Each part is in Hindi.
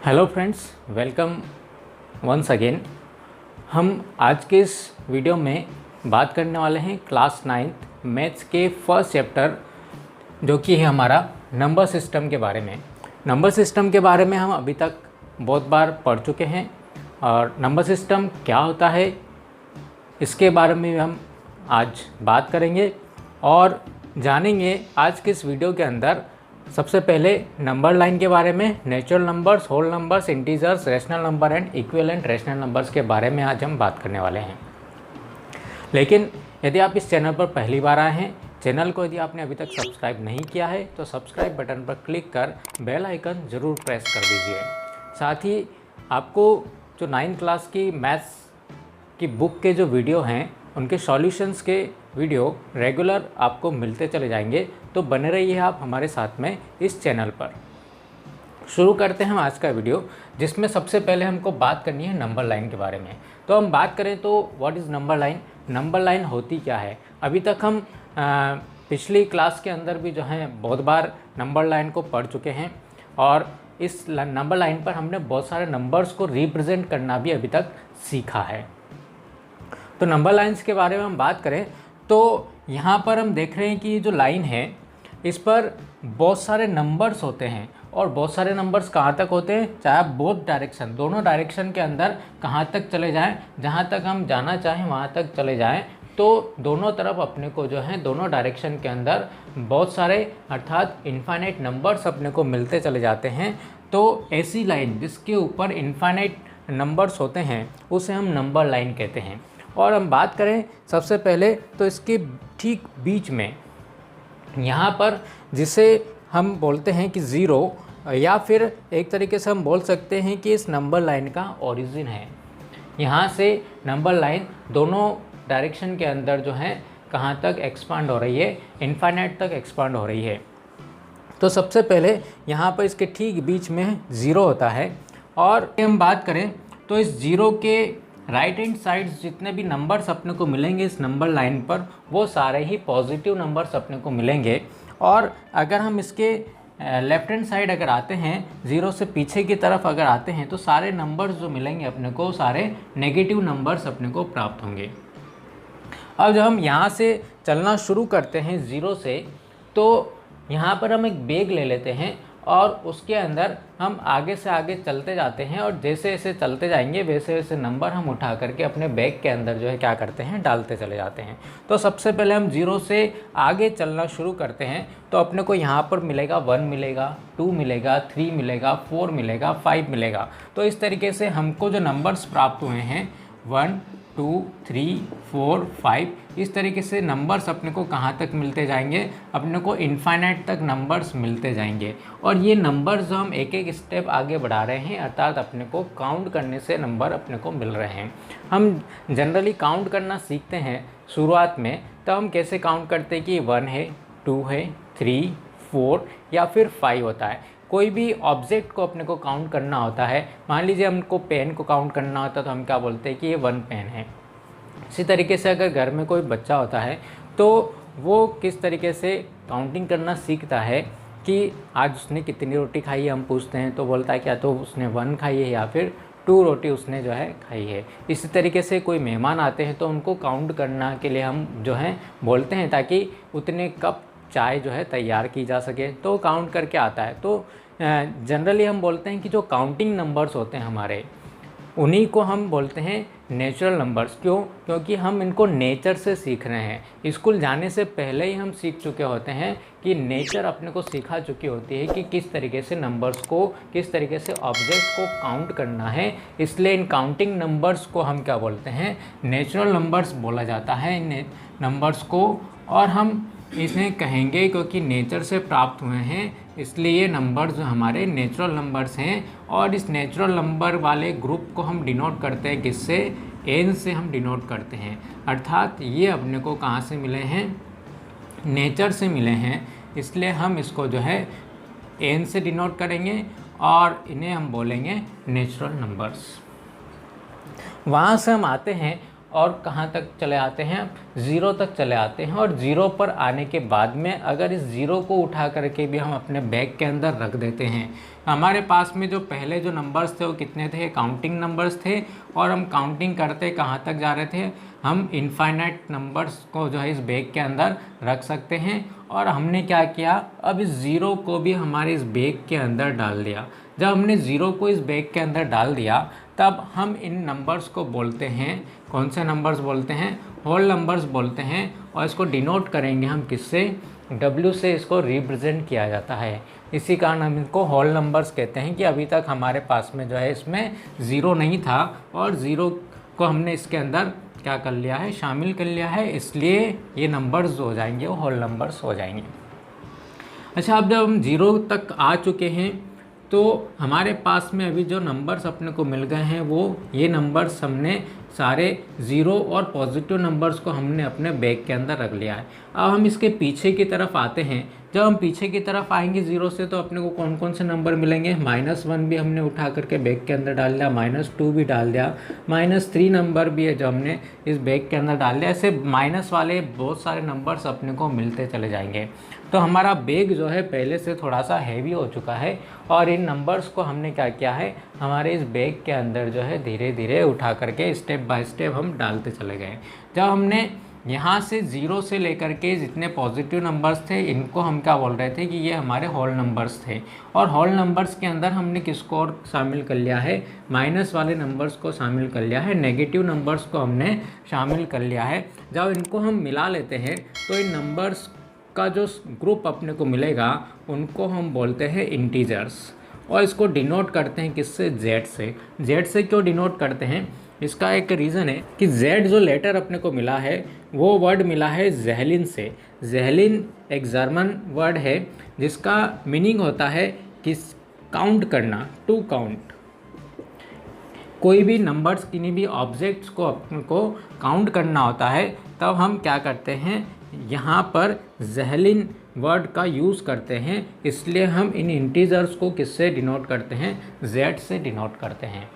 Hello friends, welcome once again. हम आज के इस वीडियो में बात करने वाले हैं क्लास 9th मैथ्स के फर्स्ट चैप्टर जो कि है हमारा नंबर सिस्टम के बारे में। नंबर सिस्टम के बारे में हम अभी तक बहुत बार पढ़ चुके हैं और नंबर सिस्टम क्या होता है इसके बारे में हम आज बात करेंगे और जानेंगे आज के इस वीडियो के अंदर। सबसे पहले नंबर लाइन के बारे में, natural numbers, whole numbers, integers, rational number and equivalent rational numbers के बारे में आज हम बात करने वाले हैं। लेकिन यदि आप इस चैनल पर पहली बार आए हैं, चैनल को यदि आपने अभी तक सब्सक्राइब नहीं किया है तो सब्सक्राइब बटन पर क्लिक कर बेल आइकन ज़रूर प्रेस कर दीजिए। साथ ही आपको जो 9th क्लास की मैथ्स की बुक के जो वीडियो हैं उनके सॉल्यूशंस के वीडियो रेगुलर आपको मिलते चले जाएंगे, तो बने रहिए आप हमारे साथ में इस चैनल पर। शुरू करते हैं हम आज का वीडियो, जिसमें सबसे पहले हमको बात करनी है नंबर लाइन के बारे में। तो हम बात करें तो what is number line, number line होती क्या है। अभी तक हम पिछली क्लास के अंदर भी जो है बहुत बार नंबर लाइन को पढ़ चुके हैं और इस नंबर लाइन पर हमने बहुत सारे नंबर्स को रिप्रेजेंट करना भी अभी तक सीखा है। तो नंबर लाइन्स के बारे में हम बात करें तो यहाँ पर हम देख रहे हैं कि जो लाइन है इस पर बहुत सारे नंबर्स होते हैं और बहुत सारे नंबर्स कहाँ तक होते हैं, चाहे आप बोथ डायरेक्शन, दोनों डायरेक्शन के अंदर कहाँ तक चले जाएं, जहाँ तक हम जाना चाहें वहाँ तक चले जाएं, तो दोनों तरफ अपने को जो है दोनों डायरेक्शन के अंदर बहुत सारे अर्थात इनफाइनाइट नंबर्स अपने को मिलते चले जाते हैं। तो ऐसी लाइन जिसके ऊपर इनफाइनाइट नंबर्स होते हैं उसे हम नंबर लाइन कहते हैं। और हम बात करें सबसे पहले तो इसके ठीक बीच में यहाँ पर जिसे हम बोलते हैं कि ज़ीरो, या फिर एक तरीके से हम बोल सकते हैं कि इस नंबर लाइन का ओरिजिन है। यहाँ से नंबर लाइन दोनों डायरेक्शन के अंदर जो है कहाँ तक एक्सपांड हो रही है, इनफाइनाइट तक एक्सपांड हो रही है। तो सबसे पहले यहाँ पर इसके ठीक बीच में ज़ीरो होता है और हम बात करें तो इस ज़ीरो के राइट हैंड साइड्स जितने भी नंबर्स अपने को मिलेंगे इस नंबर लाइन पर वो सारे ही पॉजिटिव नंबर्स अपने को मिलेंगे। और अगर हम इसके लेफ्ट हैंड साइड अगर आते हैं, ज़ीरो से पीछे की तरफ अगर आते हैं तो सारे नंबर्स जो मिलेंगे अपने को सारे नेगेटिव नंबर्स अपने को प्राप्त होंगे। अब जब हम यहाँ से चलना शुरू करते हैं ज़ीरो से, तो यहाँ पर हम एक बैग ले लेते हैं और उसके अंदर हम आगे से आगे चलते जाते हैं और जैसे जैसे चलते जाएंगे वैसे वैसे नंबर हम उठा करके अपने बैग के अंदर जो है क्या करते हैं, डालते चले जाते हैं। तो सबसे पहले हम ज़ीरो से आगे चलना शुरू करते हैं तो अपने को यहाँ पर मिलेगा 1 मिलेगा, 2 मिलेगा, 3 मिलेगा, 4 मिलेगा, 5 मिलेगा। तो इस तरीके से हमको जो नंबर्स प्राप्त हुए हैं 1, 2, 3, 4, 5, इस तरीके से नंबर्स अपने को कहाँ तक मिलते जाएंगे, अपने को इनफाइनाइट तक नंबर्स मिलते जाएंगे। और ये नंबर्स जो हम एक एक स्टेप आगे बढ़ा रहे हैं अर्थात अपने को काउंट करने से नंबर अपने को मिल रहे हैं। हम जनरली काउंट करना सीखते हैं शुरुआत में, तब हम कैसे काउंट करते हैं कि 1 है, 2 है, 3, 4 या फिर 5 होता है। कोई भी ऑब्जेक्ट को अपने को काउंट करना होता है, मान लीजिए हमको पेन को काउंट करना होता है तो हम क्या बोलते हैं कि ये 1 पेन है। इसी तरीके से अगर घर में कोई बच्चा होता है तो वो किस तरीके से काउंटिंग करना सीखता है कि आज उसने कितनी रोटी खाई है, हम पूछते हैं तो बोलता है क्या तो उसने 1 खाई है या फिर 2 रोटी उसने जो है खाई है। इसी तरीके से कोई मेहमान आते हैं तो उनको काउंट करना के लिए हम जो है बोलते हैं ताकि उतने कप चाय जो है तैयार की जा सके, तो काउंट करके आता है। तो जनरली हम बोलते हैं कि जो काउंटिंग नंबर्स होते हैं हमारे, उन्हीं को हम बोलते हैं नेचुरल नंबर्स। क्यों? क्योंकि हम इनको नेचर से सीख रहे हैं। स्कूल जाने से पहले ही हम सीख चुके होते हैं कि नेचर अपने को सिखा चुकी होती है कि किस तरीके से नंबर्स को, किस तरीके से ऑब्जेक्ट को काउंट करना है। इसलिए इन काउंटिंग नंबर्स को हम क्या बोलते हैं, नेचुरल नंबर्स बोला जाता है इन नंबर्स को। और हम इसे कहेंगे क्योंकि नेचर से प्राप्त हुए हैं, इसलिए ये नंबर जो हमारे नेचुरल नंबर्स हैं। और इस नेचुरल नंबर वाले ग्रुप को हम डिनोट करते हैं किससे, n से हम डिनोट करते हैं। अर्थात ये अपने को कहाँ से मिले हैं, नेचर से मिले हैं, इसलिए हम इसको जो है n से डिनोट करेंगे और इन्हें हम बोलेंगे नेचुरल नंबर्स। वहाँ से हम आते हैं और कहाँ तक चले आते हैं, 0 तक चले आते हैं। और 0 पर आने के बाद में अगर इस 0 को उठा करके भी हम अपने बैग के अंदर रख देते हैं, हमारे पास में जो पहले जो नंबर्स थे वो कितने थे, काउंटिंग नंबर्स थे। और हम काउंटिंग करते कहाँ तक जा रहे थे, हम इनफाइनाइट नंबर्स को जो है इस बैग के अंदर रख सकते हैं। और हमने क्या किया, अब इस 0 को भी हमारे इस बैग के अंदर डाल दिया। जब हमने 0 को इस बैग के अंदर डाल दिया तब हम इन नंबर्स को बोलते हैं, कौन से नंबर्स बोलते हैं, होल नंबर्स बोलते हैं। और इसको डिनोट करेंगे हम किससे, W से इसको रिप्रेजेंट किया जाता है। इसी कारण हम इनको होल नंबर्स कहते हैं कि अभी तक हमारे पास में जो है इसमें 0 नहीं था और 0 को हमने इसके अंदर क्या कर लिया है, शामिल कर लिया है, इसलिए ये नंबर्स जो हो जाएंगे वो होल नंबर्स हो जाएंगे। अच्छा, अब जब हम 0 तक आ चुके हैं तो हमारे पास में अभी जो नंबर्स अपने को मिल गए हैं वो ये नंबर्स हमने सारे 0 और पॉजिटिव नंबर्स को हमने अपने बैग के अंदर रख लिया है। अब हम इसके पीछे की तरफ आते हैं। जब हम पीछे की तरफ आएंगे 0 से तो अपने को कौन कौन से नंबर मिलेंगे, -1 भी हमने उठा करके बैग के अंदर डाल दिया, -2 भी डाल दिया, -3 नंबर भी है जो हमने इस बैग के अंदर डाल दिया। ऐसे माइनस वाले बहुत सारे नंबर्स अपने को मिलते चले जाएंगे। तो हमारा बैग जो है पहले से थोड़ा सा हैवी हो चुका है और इन नंबर्स को हमने क्या किया है, हमारे इस बैग के अंदर जो है धीरे धीरे उठा करके स्टेप बाय स्टेप हम डालते चले गए। जब हमने यहाँ से 0 से लेकर के जितने पॉजिटिव नंबर्स थे इनको हम क्या बोल रहे थे कि ये हमारे होल नंबर्स थे। और होल नंबर्स के अंदर हमने किसको और शामिल कर लिया है, माइनस वाले नंबर्स को शामिल कर लिया है, नेगेटिव नंबर्स को हमने शामिल कर लिया है। जब इनको हम मिला लेते हैं तो इन नंबर्स का जो ग्रुप अपने को मिलेगा उनको हम बोलते हैं इंटीजर्स। और इसको डिनोट करते हैं किससे, Z से। Z से क्यों डिनोट करते हैं, इसका एक रीज़न है कि Z जो लेटर अपने को मिला है वो वर्ड मिला है ज़ेहलिन से। ज़ेहलिन एक जर्मन वर्ड है जिसका मीनिंग होता है कि काउंट करना, टू काउंट। कोई भी नंबर्स, किन्हीं भी ऑब्जेक्ट्स को अपने को काउंट करना होता है तब हम क्या करते हैं, यहाँ पर ज़ेहलिन वर्ड का यूज़ करते हैं। इसलिए हम इन इंटीजर्स को किससे डिनोट करते हैं, Z से डिनोट करते हैं।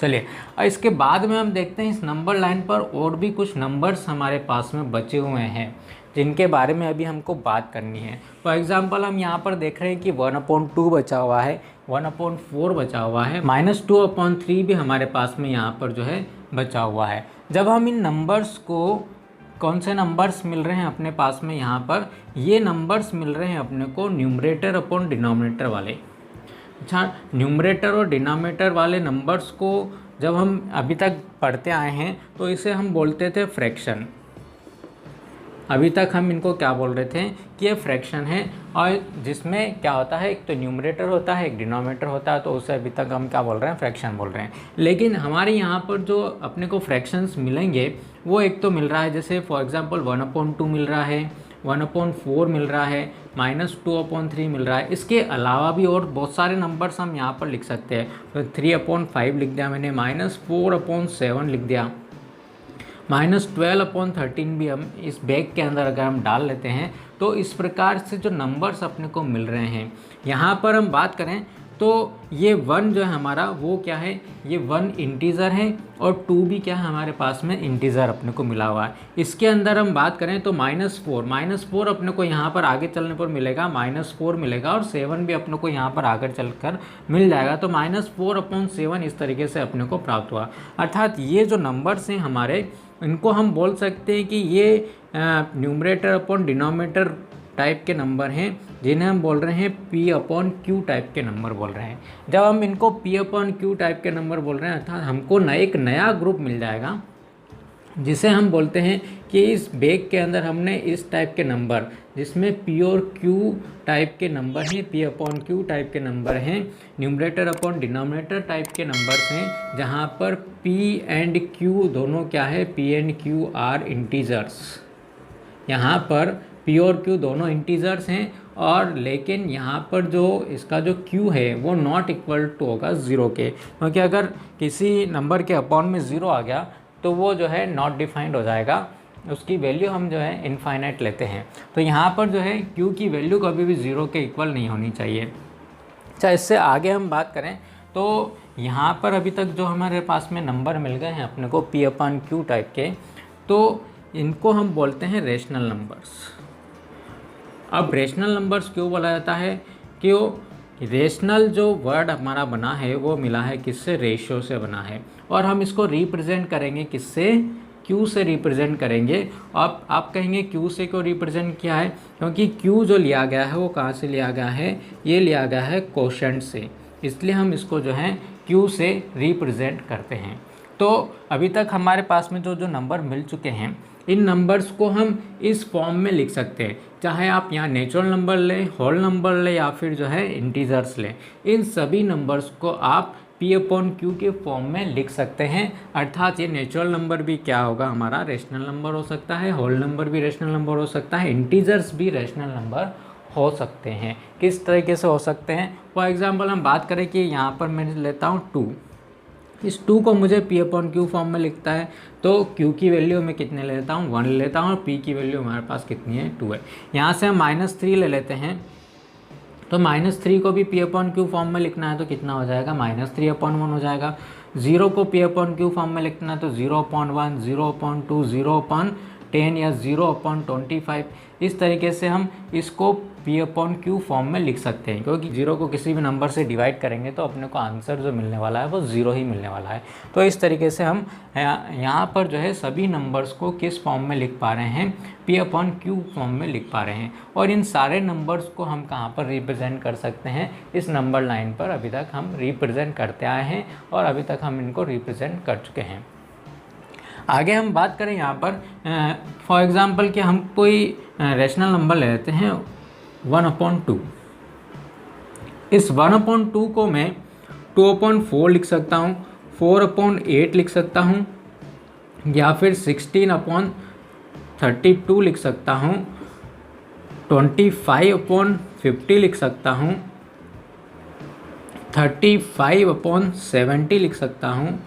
चलिए, और इसके बाद में हम देखते हैं इस नंबर लाइन पर और भी कुछ नंबर्स हमारे पास में बचे हुए हैं जिनके बारे में अभी हमको बात करनी है। फॉर एग्जांपल हम यहाँ पर देख रहे हैं कि 1/2 बचा हुआ है, 1/4 बचा हुआ है, -2/3 भी हमारे पास में यहाँ पर जो है बचा हुआ है। जब हम इन नंबर्स को, कौन से नंबर्स मिल रहे हैं अपने पास में, यहाँ पर ये नंबर्स मिल रहे हैं अपने को न्यूमरेटर अपॉन डिनोमिनेटर वाले। अच्छा, न्यूमरेटर और डिनोमिनेटर वाले नंबर्स को जब हम अभी तक पढ़ते आए हैं तो इसे हम बोलते थे फ्रैक्शन। अभी तक हम इनको क्या बोल रहे थे कि ये फ्रैक्शन है, और जिसमें क्या होता है, एक तो न्यूमरेटर होता है, एक डिनोमिनेटर होता है, तो उसे अभी तक हम क्या बोल रहे हैं, फ्रैक्शन बोल रहे हैं। लेकिन हमारे यहाँ पर जो अपने को फ्रैक्शंस मिलेंगे वो एक तो मिल रहा है, जैसे फॉर एग्जांपल 1/2 मिल रहा है, 1/4 मिल रहा है, -2/3 मिल रहा है। इसके अलावा भी और बहुत सारे नंबर्स हम यहाँ पर लिख सकते हैं। तो 3/5 लिख दिया मैंने, -4/7 लिख दिया, -12/13 भी हम इस बैग के अंदर अगर हम डाल लेते हैं तो इस प्रकार से जो नंबर्स अपने को मिल रहे हैं। यहाँ पर हम बात करें तो ये 1 जो है हमारा वो क्या है, ये 1 इंटीज़र है और 2 भी क्या है हमारे पास में इंटीज़र अपने को मिला हुआ है। इसके अंदर हम बात करें तो -4 अपने को यहाँ पर आगे चलने पर मिलेगा, -4 मिलेगा, और 7 भी अपने को यहाँ पर आगे चलकर मिल जाएगा। तो -4/7 इस तरीके से अपने को प्राप्त हुआ। अर्थात ये जो नंबर्स हैं हमारे, इनको हम बोल सकते हैं कि ये न्यूमरेटर अपॉन डिनोमिनेटर टाइप के नंबर हैं जिन्हें हम बोल रहे हैं P/Q टाइप के नंबर बोल रहे हैं। जब हम इनको P/Q टाइप के नंबर बोल रहे हैं अर्थात हमको एक नया ग्रुप मिल जाएगा जिसे हम बोलते हैं कि इस बैग के अंदर हमने इस टाइप के नंबर, जिसमें P और Q टाइप के नंबर हैं, P/Q टाइप के नंबर हैं, न्यूमरेटर अपॉन डिनोमिनेटर टाइप के नंबर्स हैं, जहाँ पर P एंड Q दोनों क्या है, P and Q are integers. यहाँ पर P और Q दोनों इंटीजर्स हैं, और लेकिन यहाँ पर जो इसका जो Q है वो नॉट इक्वल टू होगा 0 के, क्योंकि अगर किसी नंबर के अपॉन में 0 आ गया तो वो जो है नॉट डिफाइंड हो जाएगा, उसकी वैल्यू हम जो है इनफाइनाइट लेते हैं। तो यहाँ पर जो है Q की वैल्यू कभी भी 0 के इक्वल नहीं होनी चाहिए। अच्छा, इससे आगे हम बात करें तो यहाँ पर अभी तक जो हमारे पास में नंबर मिल गए हैं अपने को P/Q टाइप के, तो इनको हम बोलते हैं रेशनल नंबर्स। अब रेशनल नंबर्स क्यों बोला जाता है? क्यों? रेशनल जो वर्ड हमारा बना है वो मिला है किससे? रेशियो से बना है। और हम इसको रिप्रेजेंट करेंगे किससे? Q से रिप्रेजेंट करेंगे। अब आप कहेंगे Q से क्यों रिप्रेजेंट किया है? क्योंकि Q जो लिया गया है वो कहाँ से लिया गया है? ये लिया गया है कोशेंट से, इसलिए हम इसको जो है Q से रिप्रेजेंट करते हैं। तो अभी तक हमारे पास में जो नंबर मिल चुके हैं, इन नंबर्स को हम इस फॉर्म में लिख सकते हैं, चाहे आप यहाँ नेचुरल नंबर लें, होल नंबर लें या फिर जो है इंटीजर्स लें। इन सभी नंबर्स को आप P/Q के फॉर्म में लिख सकते हैं। अर्थात ये नेचुरल नंबर भी क्या होगा? हमारा रेशनल नंबर हो सकता है, होल नंबर भी रेशनल नंबर हो सकता है, इंटीजर्स भी रेशनल नंबर हो सकते हैं। किस तरीके से हो सकते हैं? फॉर एग्जांपल हम बात करें कि यहाँ पर मैं लेता हूँ 2, इस 2 को मुझे P/Q फॉर्म में लिखता है, तो Q की वैल्यू मैं कितने ले लेता हूँ? 1 ले लेता हूँ, और P की वैल्यू हमारे पास कितनी है? 2 है। यहाँ से हम -3 ले लेते हैं, तो -3 को भी P/Q फॉर्म में लिखना है तो कितना हो जाएगा? -3/1 हो जाएगा। 0 को P/Q फॉर्म में लिखना है तो 0/1, 0/2, 0/10 या 0/25। इस तरीके से हम इसको P/Q फॉर्म में लिख सकते हैं, क्योंकि 0 को किसी भी नंबर से डिवाइड करेंगे तो अपने को आंसर जो मिलने वाला है वो 0 ही मिलने वाला है। तो इस तरीके से हम यहाँ पर जो है सभी नंबर्स को किस फॉर्म में लिख पा रहे हैं? P/Q फॉर्म में लिख पा रहे हैं। और इन सारे नंबर्स को हम कहाँ पर रिप्रेजेंट कर सकते हैं? इस नंबर लाइन पर अभी तक हम रिप्रेजेंट करते आए हैं और अभी तक हम इनको रिप्रेजेंट कर चुके हैं। आगे हम बात करें यहाँ पर फॉर एग्ज़ाम्पल कि हम कोई रेशनल नंबर ले लेते हैं 1/2। इस 1/2 को मैं 2/4 लिख सकता हूँ, 4/8 लिख सकता हूँ, या फिर 16/32 लिख सकता हूँ, 25/50 लिख सकता हूँ, 35/70 लिख सकता हूँ,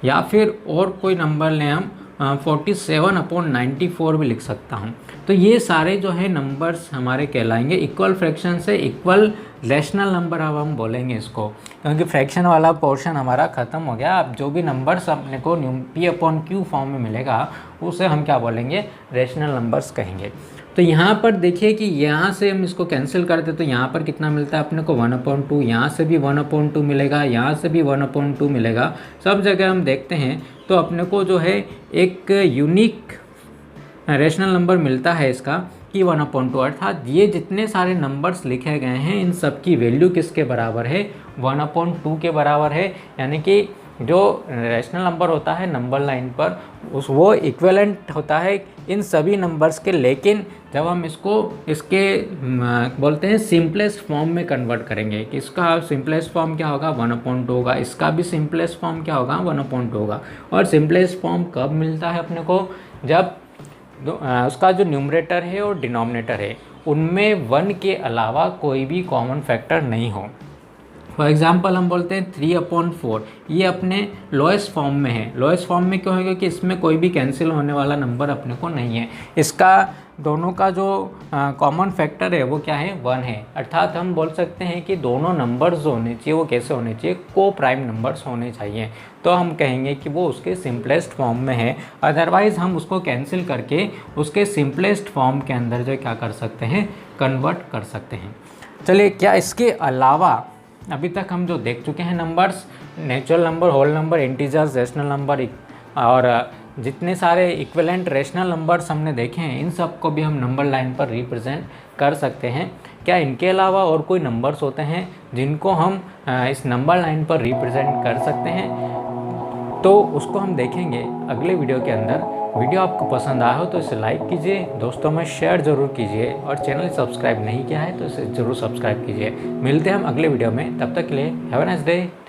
या फिर और कोई नंबर लें हम 47/94 भी लिख सकता हूँ। तो ये सारे जो है नंबर्स हमारे कहलाएंगे इक्वल फ्रैक्शन से इक्वल रेशनल नंबर। अब हम बोलेंगे इसको, क्योंकि फ्रैक्शन वाला पोर्शन हमारा ख़त्म हो गया। अब जो भी नंबर्स अपने को P/Q फॉर्म में मिलेगा उसे हम क्या बोलेंगे? रेशनल नंबर्स कहेंगे। तो यहाँ पर देखिए कि यहाँ से हम इसको कैंसिल करते तो यहाँ पर कितना मिलता है अपने को? 1/2। यहाँ से भी 1/2 मिलेगा, यहाँ से भी 1/2 मिलेगा। सब जगह हम देखते हैं तो अपने को जो है एक यूनिक रेशनल नंबर मिलता है इसका कि 1/2। अर्थात ये जितने सारे नंबर्स लिखे गए हैं इन सब की वैल्यू किसके बराबर है? 1/2 के बराबर है। यानी कि जो रेशनल नंबर होता है नंबर लाइन पर वो इक्विवेलेंट होता है इन सभी नंबर्स के। लेकिन जब हम इसको इसके बोलते हैं सिंपलेस्ट फॉर्म में कन्वर्ट करेंगे कि इसका सिंपलेस्ट फॉर्म क्या होगा? 1/2 होगा। इसका भी सिंपलेस्ट फॉर्म क्या होगा? 1/2 होगा। और सिंपलेस्ट फॉर्म कब मिलता है अपने को? जब उसका जो न्यूमरेटर है और डिनोमिनेटर है उनमें 1 के अलावा कोई भी कॉमन फैक्टर नहीं हो। फॉर एग्जाम्पल हम बोलते हैं 3/4, ये अपने लोएस्ट फॉर्म में है। लोएस्ट फॉर्म में क्यों है? क्योंकि इसमें कोई भी कैंसिल होने वाला नंबर अपने को नहीं है। इसका दोनों का जो कॉमन फैक्टर है वो क्या है? 1 है। अर्थात हम बोल सकते हैं कि दोनों नंबर्स जो होने चाहिए वो कैसे होने चाहिए? को प्राइम नंबर्स होने चाहिए। तो हम कहेंगे कि वो उसके सिंपलेस्ट फॉर्म में है। अदरवाइज़ हम उसको कैंसिल करके उसके सिंपलेस्ट फॉर्म के अंदर जो क्या कर सकते हैं? कन्वर्ट कर सकते हैं। चलिए, क्या इसके अलावा अभी तक हम जो देख चुके हैं numbers, natural number, whole number, integers, rational number और जितने सारे इक्विवेलेंट रेशनल नंबर्स हमने देखे हैं इन सब को भी हम नंबर लाइन पर रिप्रेजेंट कर सकते हैं। क्या इनके अलावा और कोई नंबर्स होते हैं जिनको हम इस नंबर लाइन पर रिप्रेजेंट कर सकते हैं? तो उसको हम देखेंगे अगले वीडियो के अंदर। वीडियो आपको पसंद आया हो तो इसे लाइक कीजिए, दोस्तों में शेयर ज़रूर कीजिए, और चैनल सब्सक्राइब नहीं किया है तो इसे ज़रूर सब्सक्राइब कीजिए। मिलते हैं हम अगले वीडियो में, तब तक के लिए have a nice day. Thank you.